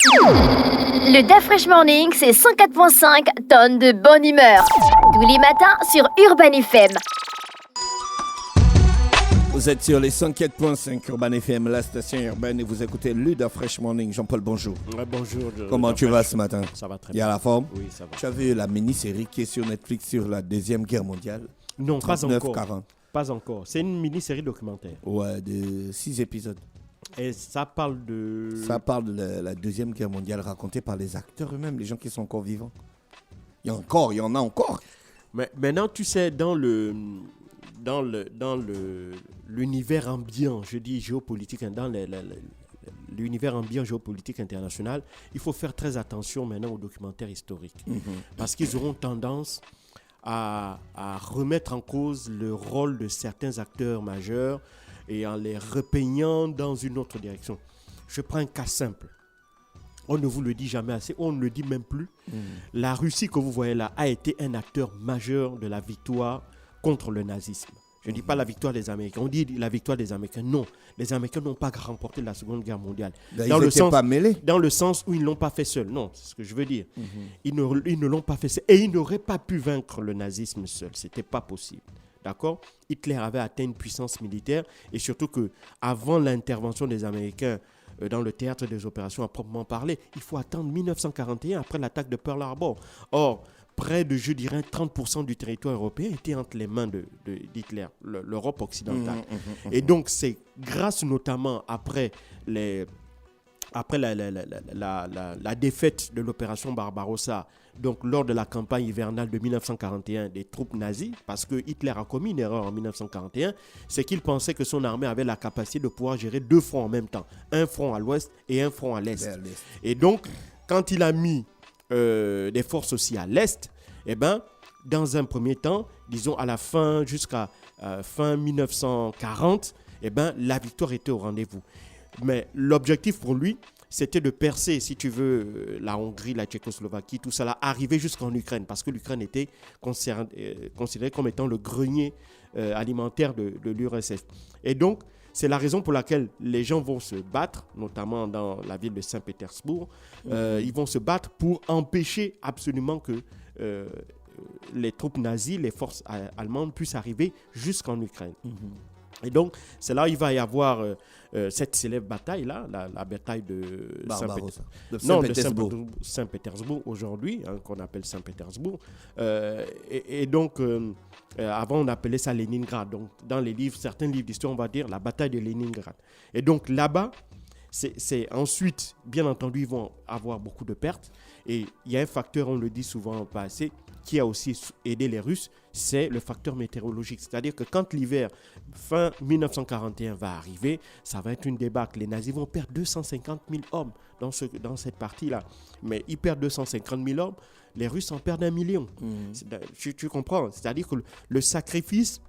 Le DAF Fresh Morning, c'est 104.5 tonnes de bonne humeur. Tous les matins sur Urban FM. Vous êtes sur les 104.5 Urban FM, la station urbaine, et vous écoutez le DAF Fresh Morning. Jean-Paul, bonjour. Ouais, bonjour. Comment tu vas ce matin? Ça va très bien. Il y a bien. la forme? Oui, ça va. Tu as vu la mini-série qui est sur Netflix sur la Deuxième Guerre mondiale? Non, pas encore. 39-40. Pas encore. C'est une mini-série documentaire. Ouais, de 6 épisodes. Et ça parle de... Ça parle de la Deuxième Guerre mondiale racontée par les acteurs eux-mêmes, les gens qui sont encore vivants. Il y en a encore. Mais maintenant, tu sais, dans l'univers ambiant, je dis géopolitique, dans l'univers ambiant géopolitique international, il faut faire très attention maintenant aux documentaires historiques. Parce qu'ils auront tendance à remettre en cause le rôle de certains acteurs majeurs et en les repeignant dans une autre direction. Je prends un cas simple. On ne vous le dit jamais assez, on ne le dit même plus. La Russie que vous voyez là a été un acteur majeur de la victoire contre le nazisme. Je ne dis pas la victoire des Américains. On dit la victoire des Américains. Non, les Américains n'ont pas remporté la Seconde Guerre mondiale. Ils n'étaient pas mêlés. Dans le sens où ils ne l'ont pas fait seuls. Non, c'est ce que je veux dire. Ils ne l'ont pas fait seuls. Et ils n'auraient pas pu vaincre le nazisme seuls. Ce n'était pas possible. D'accord? Hitler avait atteint une puissance militaire et surtout qu'avant l'intervention des Américains dans le théâtre des opérations à proprement parler, il faut attendre 1941 après l'attaque de Pearl Harbor. Or, près de, je dirais, 30% du territoire européen était entre les mains d'Hitler, l'Europe occidentale. Et donc, c'est grâce notamment après la défaite de l'opération Barbarossa, donc lors de la campagne hivernale de 1941 des troupes nazies, parce que Hitler a commis une erreur en 1941, c'est qu'il pensait que son armée avait la capacité de pouvoir gérer deux fronts en même temps, un front à l'ouest et un front à l'est. Et donc, quand il a mis des forces aussi à l'est, eh ben, dans un premier temps, disons à la fin, jusqu'à fin 1940, eh ben, la victoire était au rendez-vous. Mais l'objectif pour lui, c'était de percer, si tu veux, la Hongrie, la Tchécoslovaquie, tout ça, arriver jusqu'en Ukraine, parce que l'Ukraine était considérée comme étant le grenier alimentaire de l'URSS. Et donc, c'est la raison pour laquelle les gens vont se battre, notamment dans la ville de Saint-Pétersbourg. Ils vont se battre pour empêcher absolument que les troupes nazies, les forces allemandes puissent arriver jusqu'en Ukraine. Et donc, c'est là où il va y avoir cette célèbre bataille-là, la bataille de Saint-Pétersbourg aujourd'hui, qu'on appelle Saint-Pétersbourg. Et donc, avant, on appelait ça Leningrad. Donc, dans les livres, certains livres d'histoire, on va dire la bataille de Leningrad. Et donc, là-bas, c'est ensuite, bien entendu, ils vont avoir beaucoup de pertes. Et il y a un facteur, on le dit souvent pas assez, qui a aussi aidé les Russes, c'est le facteur météorologique. C'est-à-dire que quand l'hiver, fin 1941 va arriver, ça va être une débâcle. Les nazis vont perdre 250 000 hommes dans cette partie-là. Mais ils perdent 250 000 hommes, les Russes en perdent 1 million. Tu comprends? C'est-à-dire que le sacrifice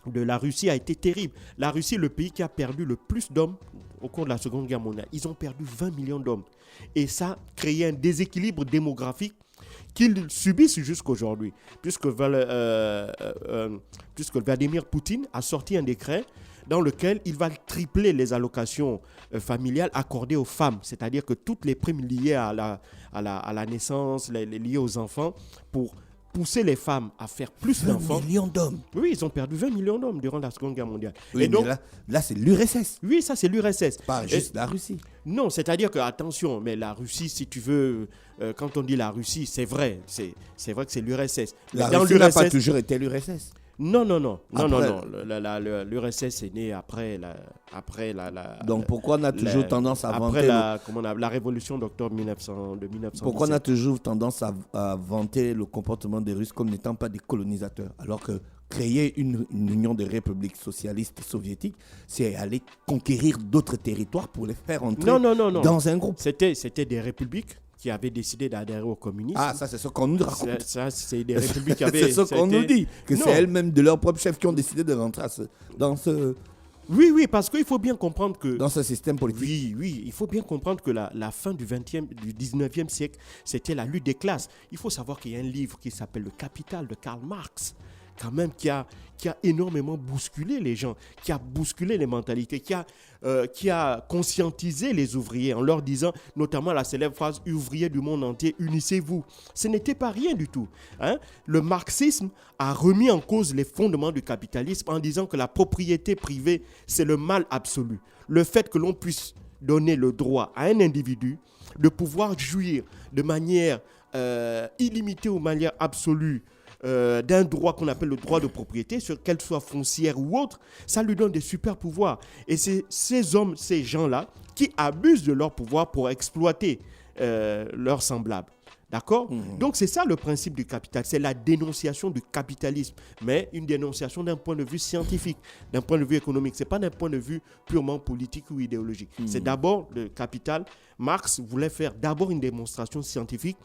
de la Russie a été terrible. La Russie est le pays qui a perdu le plus d'hommes au cours de la Seconde Guerre mondiale. Ils ont perdu 20 millions d'hommes. Et ça a créé un déséquilibre démographique qu'ils subissent jusqu'aujourd'hui, puisque Vladimir Poutine a sorti un décret dans lequel il va tripler les allocations familiales accordées aux femmes, c'est-à-dire que toutes les primes liées à la naissance, liées aux enfants, pour pousser les femmes à faire plus d'enfants. 20 millions d'hommes. Oui, ils ont perdu 20 millions d'hommes durant la Seconde Guerre mondiale. Oui, et donc, là, c'est l'URSS. Oui, ça, c'est l'URSS. Pas juste la Russie. Non, c'est-à-dire que, attention, mais la Russie, si tu veux, quand on dit la Russie, c'est vrai. C'est vrai que c'est l'URSS. La Russie n'a pas toujours été l'URSS. Non. L'URSS est né après la. Donc pourquoi on a toujours tendance à vanter après la révolution d'octobre 1917. Pourquoi on a toujours tendance à vanter le comportement des Russes comme n'étant pas des colonisateurs, alors que créer une union des républiques socialistes soviétiques, c'est aller conquérir d'autres territoires pour les faire entrer dans un groupe. C'était des républiques qui avaient décidé d'adhérer au communisme. Ah, ça, c'est ce qu'on nous raconte. Ça, c'est des républiques qui avaient... c'est ce qu'on nous dit, que c'est elles-mêmes, de leurs propres chefs, qui ont décidé de rentrer dans ce... Oui, parce qu'il faut bien comprendre que... Dans ce système politique. Oui, il faut bien comprendre que la fin du 19e siècle, c'était la lutte des classes. Il faut savoir qu'il y a un livre qui s'appelle Le Capital de Karl Marx, quand même qui a énormément bousculé les gens, qui a bousculé les mentalités, qui a conscientisé les ouvriers en leur disant, notamment la célèbre phrase « Ouvriers du monde entier, unissez-vous ». Ce n'était pas rien du tout. Le marxisme a remis en cause les fondements du capitalisme en disant que la propriété privée, c'est le mal absolu. Le fait que l'on puisse donner le droit à un individu de pouvoir jouir de manière illimitée ou de manière absolue d'un droit qu'on appelle le droit de propriété, qu'elle soit foncière ou autre, ça lui donne des super pouvoirs. Et c'est ces gens-là qui abusent de leur pouvoir pour exploiter leurs semblables. D'accord ? Donc c'est ça le principe du capital, c'est la dénonciation du capitalisme, mais une dénonciation d'un point de vue scientifique, d'un point de vue économique, c'est pas d'un point de vue purement politique ou idéologique. C'est d'abord le capital. Marx voulait faire d'abord une démonstration scientifique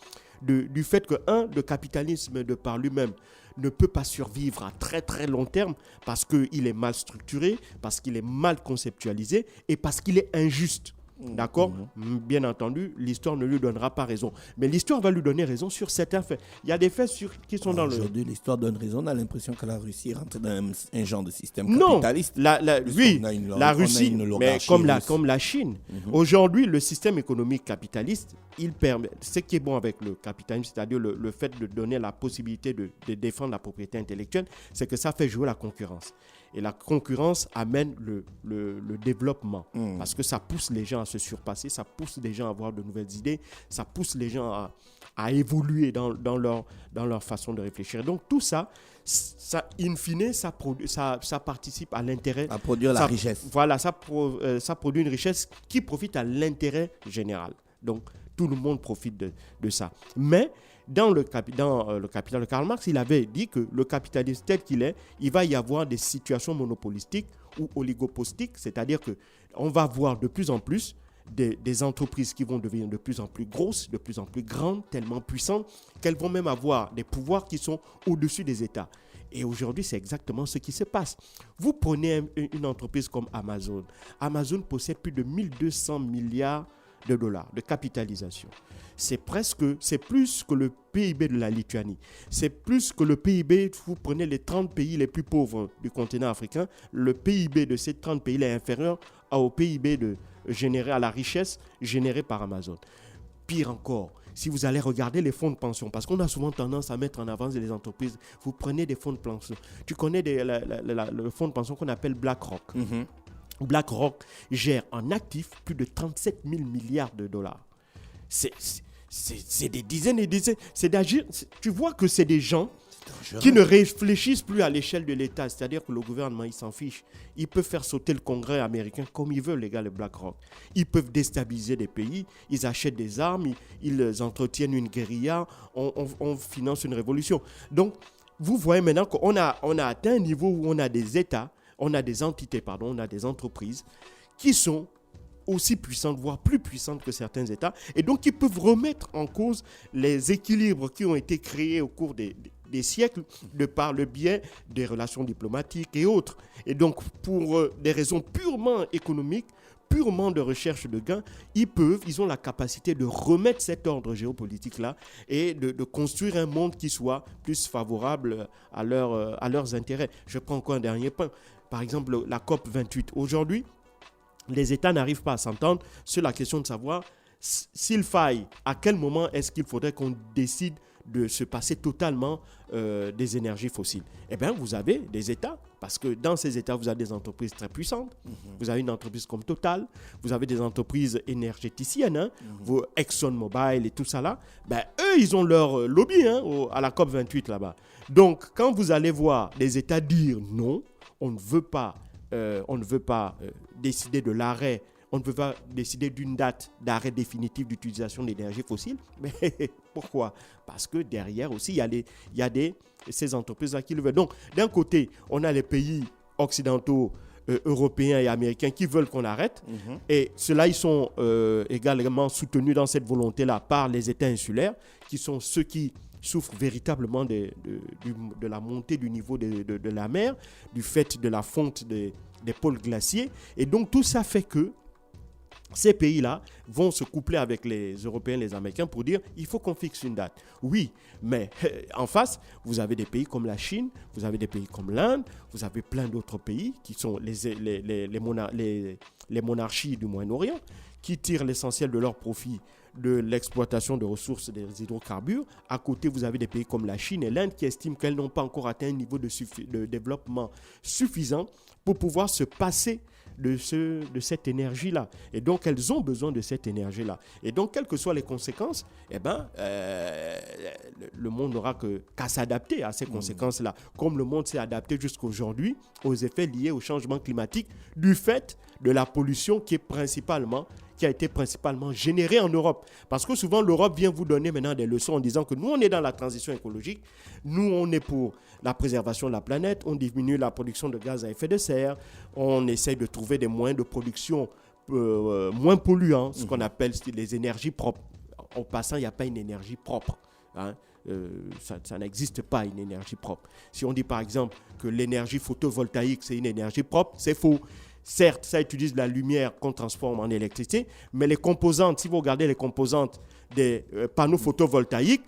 du fait que, le capitalisme de par lui-même ne peut pas survivre à très très long terme parce qu'il est mal structuré, parce qu'il est mal conceptualisé et parce qu'il est injuste. D'accord ? Bien entendu, l'histoire ne lui donnera pas raison. Mais l'histoire va lui donner raison sur certains faits. Il y a des faits qui sont dans Aujourd'hui, l'histoire donne raison. On a l'impression que la Russie rentre dans un genre de système capitaliste. Non, la Russie, mais comme la Chine. Aujourd'hui, le système économique capitaliste, il permet, ce qui est bon avec le capitalisme, c'est-à-dire le fait de donner la possibilité de défendre la propriété intellectuelle, c'est que ça fait jouer la concurrence. Et la concurrence amène le développement parce que ça pousse les gens à se surpasser, ça pousse les gens à avoir de nouvelles idées, ça pousse les gens à évoluer dans leur façon de réfléchir. Donc tout ça in fine, ça participe à l'intérêt. À produire la richesse. Voilà, ça produit une richesse qui profite à l'intérêt général. Donc tout le monde profite de ça. Mais dans le Capital de Karl Marx, il avait dit que le capitalisme tel qu'il est, il va y avoir des situations monopolistiques ou oligopolistiques, c'est-à-dire qu'on va voir de plus en plus des entreprises qui vont devenir de plus en plus grosses, de plus en plus grandes, tellement puissantes, qu'elles vont même avoir des pouvoirs qui sont au-dessus des États. Et aujourd'hui, c'est exactement ce qui se passe. Vous prenez une entreprise comme Amazon. Amazon possède plus de 1200 milliards de dollars de capitalisation. C'est plus que le PIB de la Lituanie. C'est plus que le PIB, vous prenez les 30 pays les plus pauvres du continent africain, le PIB de ces 30 pays est inférieur au PIB généré à la richesse générée par Amazon. Pire encore, si vous allez regarder les fonds de pension, parce qu'on a souvent tendance à mettre en avant les entreprises, vous prenez des fonds de pension. Tu connais le fonds de pension qu'on appelle BlackRock. BlackRock gère en actifs plus de 37 000 milliards de dollars. C'est des dizaines et des dizaines. Tu vois que c'est des gens qui ne réfléchissent plus à l'échelle de l'État. C'est-à-dire que le gouvernement, il s'en fiche. Ils peuvent faire sauter le Congrès américain comme ils veulent, les gars, le BlackRock. Ils peuvent déstabiliser des pays. Ils achètent des armes. Ils entretiennent une guérilla. On finance une révolution. Donc, vous voyez maintenant qu'on a atteint un niveau où on a des États, on a des entités, on a des entreprises qui sont aussi puissantes, voire plus puissantes que certains États, et donc qui peuvent remettre en cause les équilibres qui ont été créés au cours des siècles de par le biais des relations diplomatiques et autres. Et donc, pour des raisons purement économiques, purement de recherche de gains, ils ont la capacité de remettre cet ordre géopolitique-là et de construire un monde qui soit plus favorable à leurs intérêts. Je prends encore un dernier point. Par exemple, la COP28. Aujourd'hui, les États n'arrivent pas à s'entendre sur la question de savoir s'il faille, à quel moment est-ce qu'il faudrait qu'on décide de se passer totalement des énergies fossiles. Eh bien, vous avez des États, parce que dans ces États, vous avez des entreprises très puissantes. Vous avez une entreprise comme Total, vous avez des entreprises énergéticiennes, vos ExxonMobil et tout ça là. Ben, eux, ils ont leur lobby à la COP28 là-bas. Donc, quand vous allez voir des États dire non, on ne veut pas décider de l'arrêt, on ne peut pas décider d'une date d'arrêt définitif d'utilisation d'énergie fossile. Mais pourquoi ? Parce que derrière aussi, il y a ces entreprises-là qui le veulent. Donc, d'un côté, on a les pays occidentaux, européens et américains qui veulent qu'on arrête. Et ceux-là, ils sont également soutenus dans cette volonté-là par les États insulaires, qui sont ceux qui souffrent véritablement de la montée du niveau de la mer, du fait de la fonte des pôles glaciers. Et donc, tout ça fait que ces pays-là vont se coupler avec les Européens, les Américains pour dire il faut qu'on fixe une date. Oui, mais en face, vous avez des pays comme la Chine, vous avez des pays comme l'Inde, vous avez plein d'autres pays qui sont les monarchies du Moyen-Orient, qui tirent l'essentiel de leur profit de l'exploitation de ressources des hydrocarbures. À côté, vous avez des pays comme la Chine et l'Inde qui estiment qu'elles n'ont pas encore atteint un niveau de développement suffisant pour pouvoir se passer de cette énergie-là. Et donc, elles ont besoin de cette énergie-là. Et donc, quelles que soient les conséquences, le monde n'aura qu'à s'adapter à ces conséquences-là. Comme le monde s'est adapté jusqu'à aujourd'hui aux effets liés au changement climatique du fait de la pollution qui a été principalement générée en Europe. Parce que souvent, l'Europe vient vous donner maintenant des leçons en disant que nous, on est dans la transition écologique, nous, on est pour la préservation de la planète, on diminue la production de gaz à effet de serre, on essaye de trouver des moyens de production moins polluants, ce qu'on appelle les énergies propres. En passant, il n'y a pas une énergie propre. Hein. Ça n'existe pas, une énergie propre. Si on dit par exemple que l'énergie photovoltaïque, c'est une énergie propre, c'est faux. Certes, ça utilise la lumière qu'on transforme en électricité, mais les composantes, si vous regardez les composantes des panneaux photovoltaïques,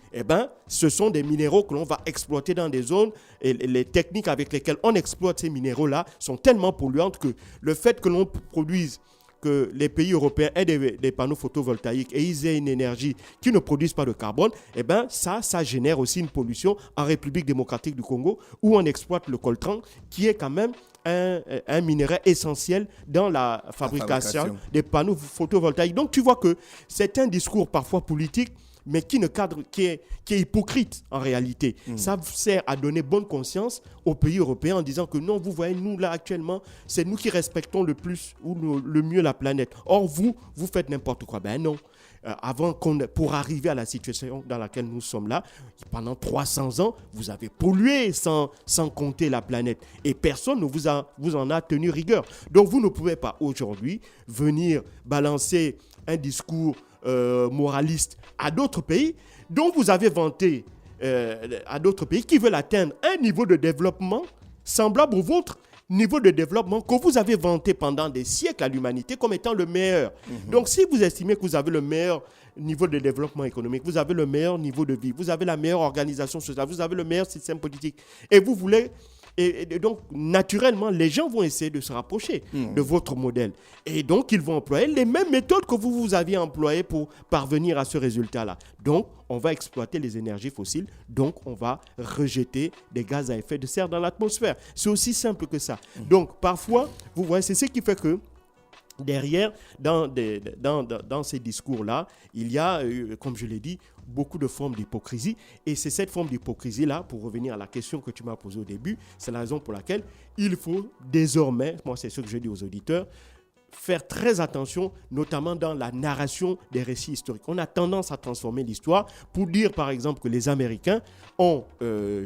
ce sont des minéraux que l'on va exploiter dans des zones et les techniques avec lesquelles on exploite ces minéraux-là sont tellement polluantes que le fait que l'on produise, que les pays européens aient des panneaux photovoltaïques et ils aient une énergie qui ne produise pas de carbone, ça génère aussi une pollution en République démocratique du Congo où on exploite le coltan qui est quand même un minerai essentiel dans la fabrication des panneaux photovoltaïques. Donc tu vois que c'est un discours parfois politique, mais qui est hypocrite en réalité. Ça sert à donner bonne conscience aux pays européens en disant que non, vous voyez, nous là actuellement, c'est nous qui respectons le plus ou le mieux la planète. Or, vous faites n'importe quoi. Ben non. Pour arriver à la situation dans laquelle nous sommes là, pendant 300 ans, vous avez pollué sans compter la planète. Et personne ne vous en a tenu rigueur. Donc, vous ne pouvez pas aujourd'hui venir balancer un discours moraliste à d'autres pays dont vous avez vanté, à d'autres pays qui veulent atteindre un niveau de développement semblable au vôtre, niveau de développement que vous avez vanté pendant des siècles à l'humanité comme étant le meilleur. Donc, si vous estimez que vous avez le meilleur niveau de développement économique, vous avez le meilleur niveau de vie, vous avez la meilleure organisation sociale, vous avez le meilleur système politique, et vous voulez... Et donc, naturellement, les gens vont essayer de se rapprocher de votre modèle. Et donc, ils vont employer les mêmes méthodes que vous aviez employées pour parvenir à ce résultat-là. Donc, on va exploiter les énergies fossiles. Donc, on va rejeter des gaz à effet de serre dans l'atmosphère. C'est aussi simple que ça. Donc, parfois, vous voyez, c'est ce qui fait que derrière, dans ces discours-là, il y a, comme je l'ai dit, beaucoup de formes d'hypocrisie. Et c'est cette forme d'hypocrisie-là, pour revenir à la question que tu m'as posée au début, c'est la raison pour laquelle il faut désormais, moi c'est ce que je dis aux auditeurs, faire très attention, notamment dans la narration des récits historiques. On a tendance à transformer l'histoire pour dire, par exemple, que les Américains ont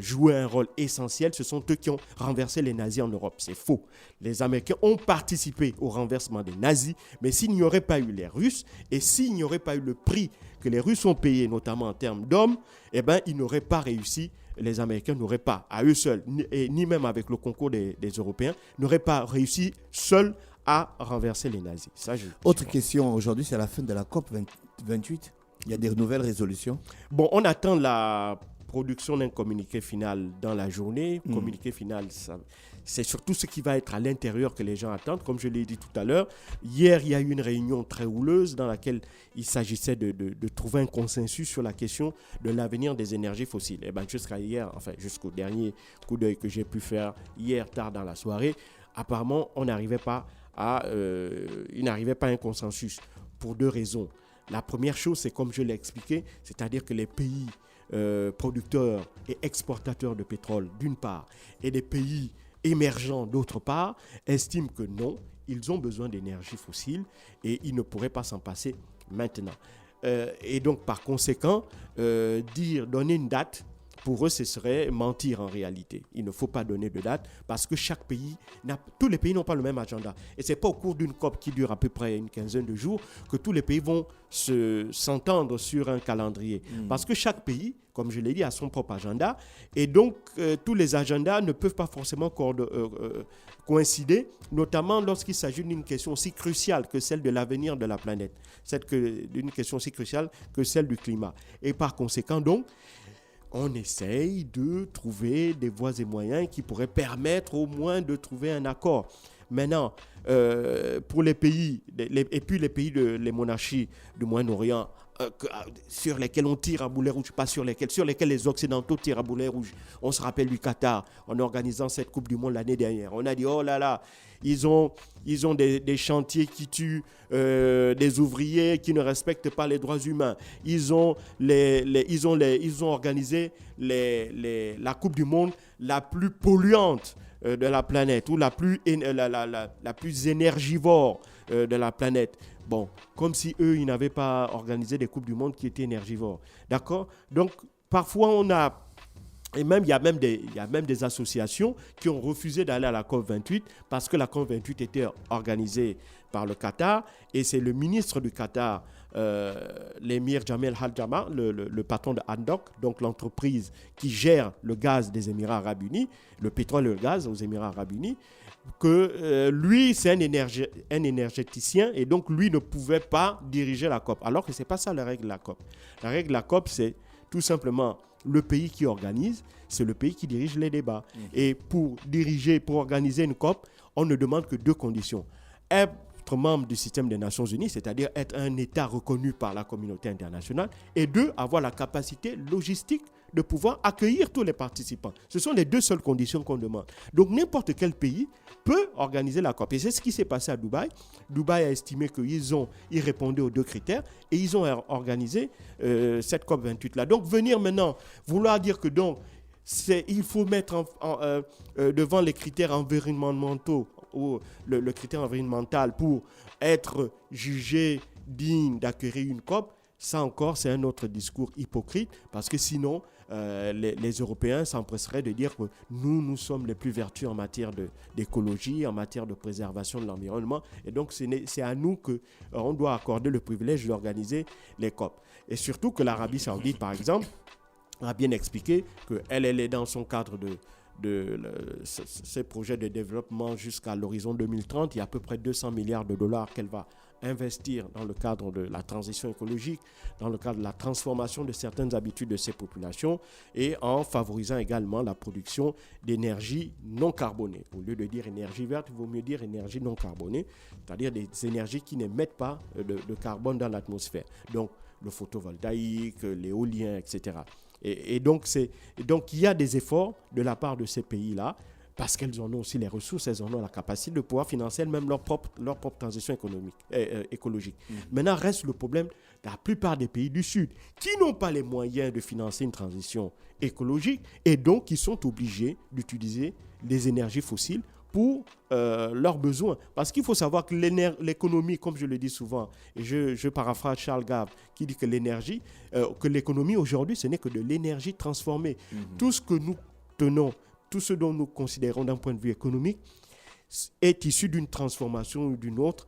joué un rôle essentiel. Ce sont eux qui ont renversé les nazis en Europe. C'est faux. Les Américains ont participé au renversement des nazis, mais s'il n'y aurait pas eu les Russes et s'il n'y aurait pas eu le prix que les Russes ont payé, notamment en termes d'hommes, ils n'auraient pas réussi. Les Américains n'auraient pas, à eux seuls, ni même avec le concours des Européens, n'auraient pas réussi seuls à renverser les nazis. Autre question, aujourd'hui, c'est la fin de la COP 28. Il y a des nouvelles résolutions. Bon, on attend la production d'un communiqué final dans la journée. Communiqué final, c'est surtout ce qui va être à l'intérieur que les gens attendent. Comme je l'ai dit tout à l'heure, hier, il y a eu une réunion très houleuse dans laquelle il s'agissait de trouver un consensus sur la question de l'avenir des énergies fossiles. Et jusqu'à hier, jusqu'au dernier coup d'œil que j'ai pu faire hier tard dans la soirée, apparemment, il n'arrivait pas à un consensus pour deux raisons. La première chose, c'est comme je l'ai expliqué, c'est-à-dire que les pays producteurs et exportateurs de pétrole, d'une part, et les pays émergents, d'autre part, estiment que non, ils ont besoin d'énergie fossile et ils ne pourraient pas s'en passer maintenant. Et donc, par conséquent, donner une date Pour eux, ce serait mentir en réalité. Il ne faut pas donner de date parce que tous les pays n'ont pas le même agenda. Et ce n'est pas au cours d'une COP qui dure à peu près une quinzaine de jours que tous les pays vont s'entendre sur un calendrier. Parce que chaque pays, comme je l'ai dit, a son propre agenda. Et donc, tous les agendas ne peuvent pas forcément coïncider, notamment lorsqu'il s'agit d'une question aussi cruciale que celle de l'avenir de la planète. D'une question aussi cruciale que celle du climat. Et par conséquent, donc, on essaye de trouver des voies et moyens qui pourraient permettre au moins de trouver un accord. Maintenant, pour les pays, et puis les pays, les monarchies du Moyen-Orient, sur lesquels on tire à boulet rouge, pas sur lesquels les Occidentaux tirent à boulet rouge. On se rappelle du Qatar, en organisant cette Coupe du Monde l'année dernière. On a dit, oh là là, ils ont des chantiers qui tuent des ouvriers qui ne respectent pas les droits humains. Ils ont organisé la Coupe du Monde la plus polluante de la planète, ou la plus énergivore de la planète. Bon, comme si eux, ils n'avaient pas organisé des Coupes du Monde qui étaient énergivores. D'accord ? Donc, parfois, il y a même des associations qui ont refusé d'aller à la COP28 parce que la COP28 était organisée par le Qatar, et c'est le ministre du Qatar, l'émir Jamel Al-Jama, le patron de ADNOC, donc l'entreprise qui gère le gaz des Émirats Arabes Unis, le pétrole et le gaz aux Émirats Arabes Unis, que lui, c'est un énergéticien, et donc lui ne pouvait pas diriger la COP. Alors que ce n'est pas ça la règle de la COP. La règle de la COP, c'est tout simplement le pays qui organise, c'est le pays qui dirige les débats. Et pour organiser une COP, on ne demande que deux conditions. Être membre du système des Nations Unies, c'est-à-dire être un État reconnu par la communauté internationale, et deux, avoir la capacité logistique de pouvoir accueillir tous les participants. Ce sont les deux seules conditions qu'on demande. Donc n'importe quel pays peut organiser la COP. Et c'est ce qui s'est passé à Dubaï. Dubaï a estimé qu'ils répondaient aux deux critères, et ils ont organisé cette COP 28 là. Donc venir maintenant, vouloir dire que donc il faut mettre devant les critères environnementaux ou le critère environnemental pour être jugé digne d'accueillir une COP, ça encore, c'est un autre discours hypocrite, parce que sinon, les Européens s'empresseraient de dire que nous sommes les plus vertueux en matière d'écologie, en matière de préservation de l'environnement, et donc c'est à nous qu'on doit accorder le privilège d'organiser les COP. Et surtout que l'Arabie Saoudite, par exemple, a bien expliqué qu'elle est dans son cadre ces projets de développement jusqu'à l'horizon 2030. Il y a à peu près 200 milliards de dollars qu'elle va investir dans le cadre de la transition écologique, dans le cadre de la transformation de certaines habitudes de ces populations, et en favorisant également la production d'énergie non carbonée. Au lieu de dire énergie verte, il vaut mieux dire énergie non carbonée, c'est-à-dire des énergies qui n'émettent pas de carbone dans l'atmosphère. Donc, le photovoltaïque, l'éolien, etc. Et donc, il y a des efforts de la part de ces pays-là, parce qu'elles en ont aussi les ressources, elles en ont la capacité de pouvoir financer elles-mêmes leur propre transition écologique. Maintenant, reste le problème de la plupart des pays du Sud, qui n'ont pas les moyens de financer une transition écologique, et donc qui sont obligés d'utiliser des énergies fossiles pour leurs besoins. Parce qu'il faut savoir que l'économie, comme je le dis souvent, et je paraphrase Charles Gave, qui dit que que l'économie aujourd'hui, ce n'est que de l'énergie transformée. Tout ce que nous tenons, tout ce dont nous considérons d'un point de vue économique, est issu d'une transformation ou d'une autre,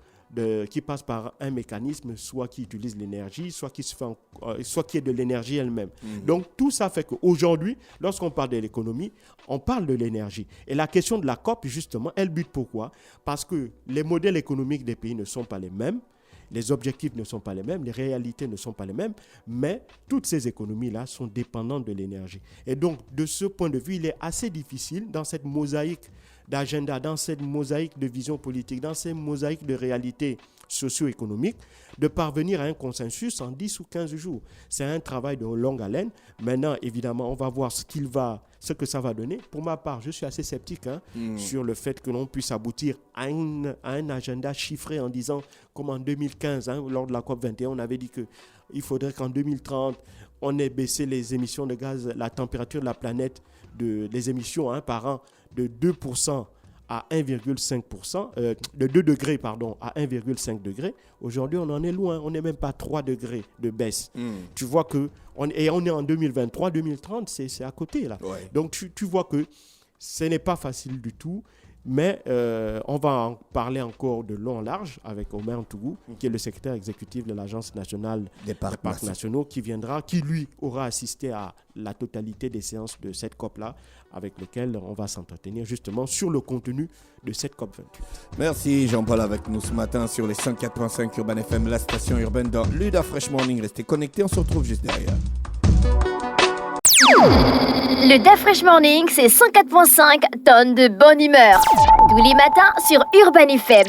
qui passe par un mécanisme, soit qui utilise l'énergie, soit qui est de l'énergie elle-même. Donc tout ça fait qu'aujourd'hui, lorsqu'on parle de l'économie, on parle de l'énergie. Et la question de la COP, justement, elle bute pourquoi ? Parce que les modèles économiques des pays ne sont pas les mêmes, les objectifs ne sont pas les mêmes, les réalités ne sont pas les mêmes, mais toutes ces économies-là sont dépendantes de l'énergie. Et donc, de ce point de vue, il est assez difficile, dans cette mosaïque d'agenda, dans cette mosaïque de vision politique, dans cette mosaïque de réalité socio-économique, de parvenir à un consensus en 10 ou 15 jours. C'est un travail de longue haleine. Maintenant, évidemment, on va voir ce que ça va donner. Pour ma part, je suis assez sceptique sur le fait que l'on puisse aboutir à un agenda chiffré en disant, comme en 2015, lors de la COP21, on avait dit qu'il faudrait qu'en 2030, on ait baissé les émissions de gaz, la température de la planète, les émissions par an, de 2% à 1,5%, de 2 degrés pardon, à 1,5 degrés. Aujourd'hui, on en est loin. On n'est même pas 3 degrés de baisse. Tu vois que on est en 2023, 2030, c'est à côté là. Ouais. Donc tu vois que ce n'est pas facile du tout. Mais on va en parler encore de long en large avec Omer Ntougou, qui est le secrétaire exécutif de l'Agence nationale Des parcs nationaux, qui lui aura assisté à la totalité des séances de cette COP-là, avec lesquelles on va s'entretenir justement sur le contenu de cette COP28. Merci Jean-Paul avec nous ce matin sur les 104.5 Urban FM, la station urbaine dans l'UDA Fresh Morning. Restez connectés, on se retrouve juste derrière. Le DA Fresh Morning, c'est 104.5 tonnes de bonne humeur. Tous les matins sur Urban FM.